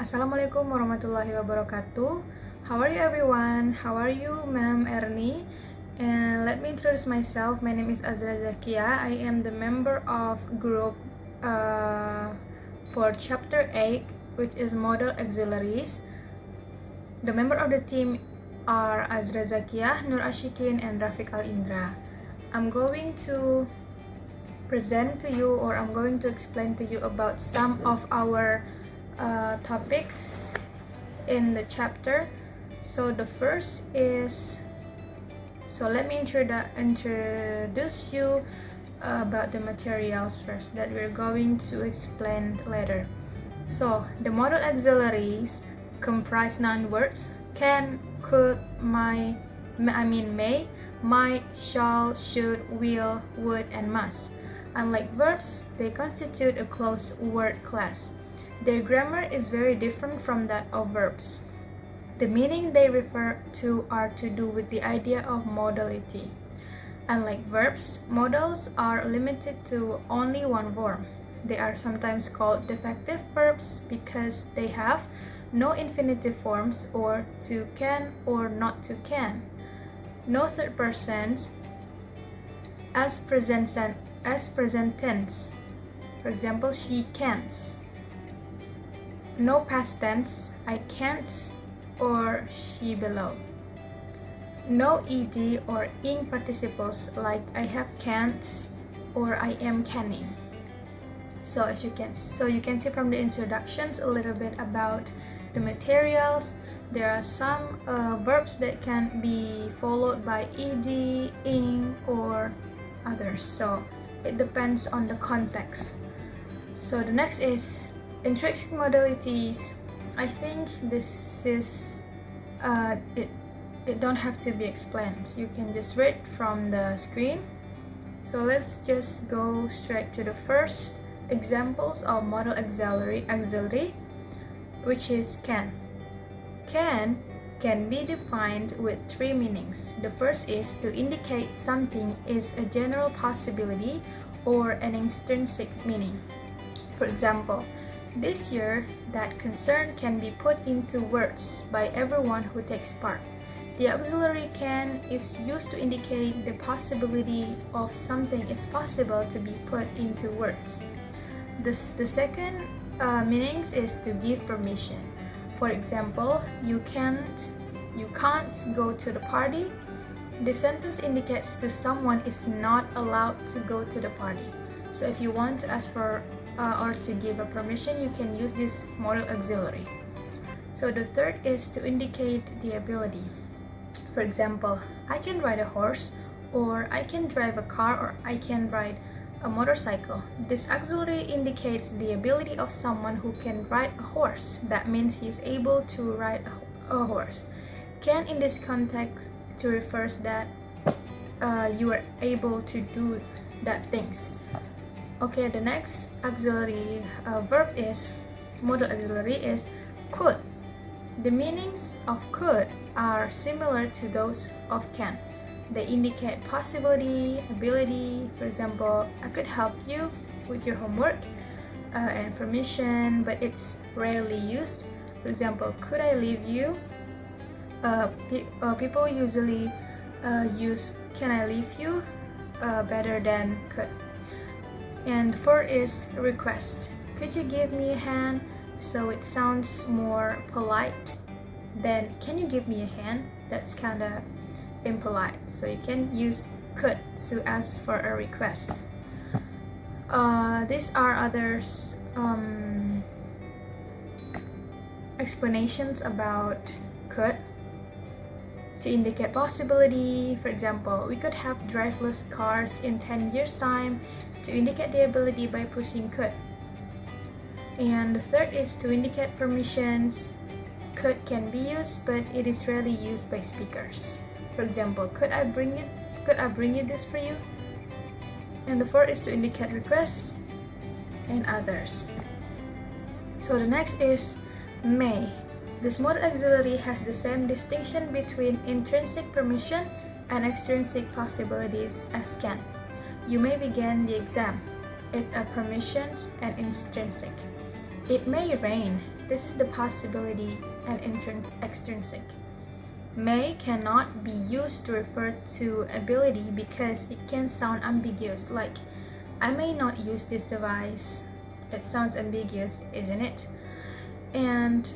Assalamualaikum warahmatullahi wabarakatuh. How are you everyone? How are you, Ma'am Ernie? And let me introduce myself. My name is Azra Zakia. I am the member of group for Chapter 8, which is Modal Auxiliaries. The member of the team are Azra Zakia, Nur Ashikin, and Rafiq Al-Indra. I'm going to present to you, or I'm going to explain to you about some of our topics in the chapter. So the first is, let me introduce you about the materials first that we're going to explain later. So the modal auxiliaries comprise noun words: can, could, may, might, shall, should, will, would, and must. Unlike verbs, they constitute a closed word class. Their grammar is very different from that of verbs. The meaning they refer to are to do with the idea of modality. Unlike verbs, modals are limited to only one form. They are sometimes called defective verbs because they have no infinitive forms, or to can or not to can. No third persons as present tense. For example, she can't. No past tense, I can't, or she below. No ed or ing participles like I have can't or I am canning. So you can see from the introductions a little bit about the materials. There are some verbs that can be followed by ed, ing, or others. So it depends on the context. So the next is intrinsic modalities. I think this is it don't have to be explained. You can just read from the screen. So let's just go straight to the first examples of modal auxiliary, which is can. Can be defined with three meanings. The first is to indicate something is a general possibility or an extrinsic meaning. For example, this year, that concern can be put into words by everyone who takes part. The auxiliary can is used to indicate the possibility of something is possible to be put into words. The second meanings is to give permission. For example, you can't go to the party. The sentence indicates to someone is not allowed to go to the party. So if you want to ask for or to give a permission, you can use this modal auxiliary. So the third is to indicate the ability. For example, I can ride a horse, or I can drive a car, or I can ride a motorcycle. This auxiliary indicates the ability of someone who can ride a horse. That means he is able to ride a horse. Can in this context to refers that you are able to do that things. Okay, the next auxiliary verb is modal auxiliary is could. The meanings of could are similar to those of can. They indicate possibility, ability. For example, I could help you with your homework, and permission, but it's rarely used. For example, could I leave you? People usually use can I leave you better than could. And fourth is request. Could you give me a hand? So it sounds more polite than can you give me a hand? That's kind of impolite. So you can use could to ask for a request. These are others explanations about could. To indicate possibility, for example, we could have driverless cars in 10 years' time. To indicate the ability by pushing could. And the third is to indicate permissions. Could can be used, but it is rarely used by speakers. For example, could I bring you this for you? And the fourth is to indicate requests and others. So the next is may. This modal auxiliary has the same distinction between intrinsic permission and extrinsic possibilities as can. You may begin the exam. It's a permission and intrinsic. It may rain. This is the possibility and extrinsic. May cannot be used to refer to ability because it can sound ambiguous, like I may not use this device. It sounds ambiguous, isn't it? And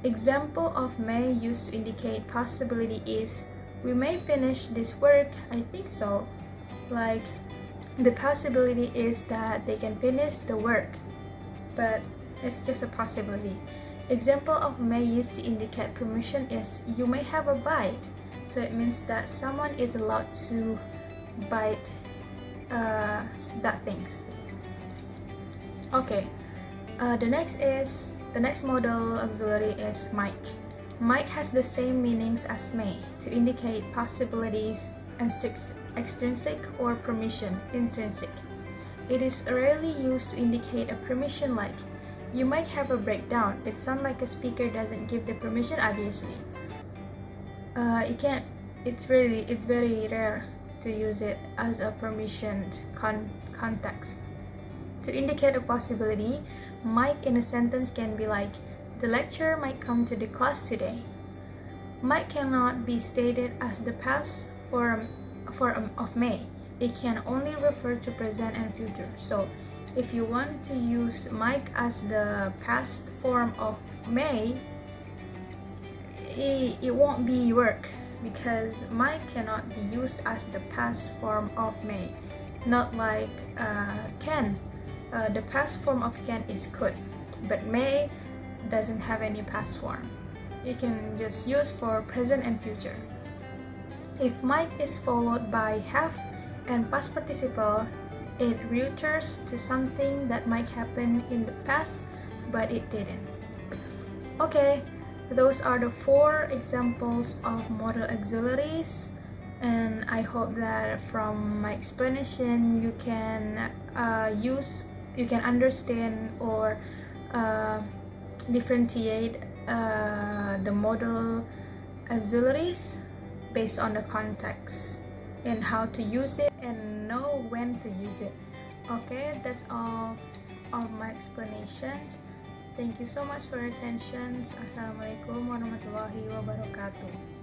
example of may used to indicate possibility is we may finish this work, I think so. Like the possibility is that they can finish the work, but it's just a possibility. Example of may used to indicate permission is you may have a bite. So it means that someone is allowed to bite that things. Okay, the next modal auxiliary is might. Might has the same meanings as may to indicate possibilities and extrinsic or permission intrinsic. It is rarely used to indicate a permission, like you might have a breakdown. It sounds like a speaker doesn't give the permission, obviously. It's very rare to use it as a permissioned context. To indicate a possibility, might in a sentence can be like, the lecturer might come to the class today. Might cannot be stated as the past form of may. It can only refer to present and future. So if you want to use might as the past form of may, it won't be work because might cannot be used as the past form of may. Not like can. The past form of can is could, but may doesn't have any past form. You can just use for present and future. If might is followed by have and past participle, it refers to something that might happen in the past, but it didn't. Okay, those are the 4 examples of modal auxiliaries, and I hope that from my explanation you can understand or differentiate the modal auxiliaries based on the context and how to use it and know when to use it. Okay, that's all of my explanations. Thank you so much for your attention. Assalamualaikum warahmatullahi wabarakatuh.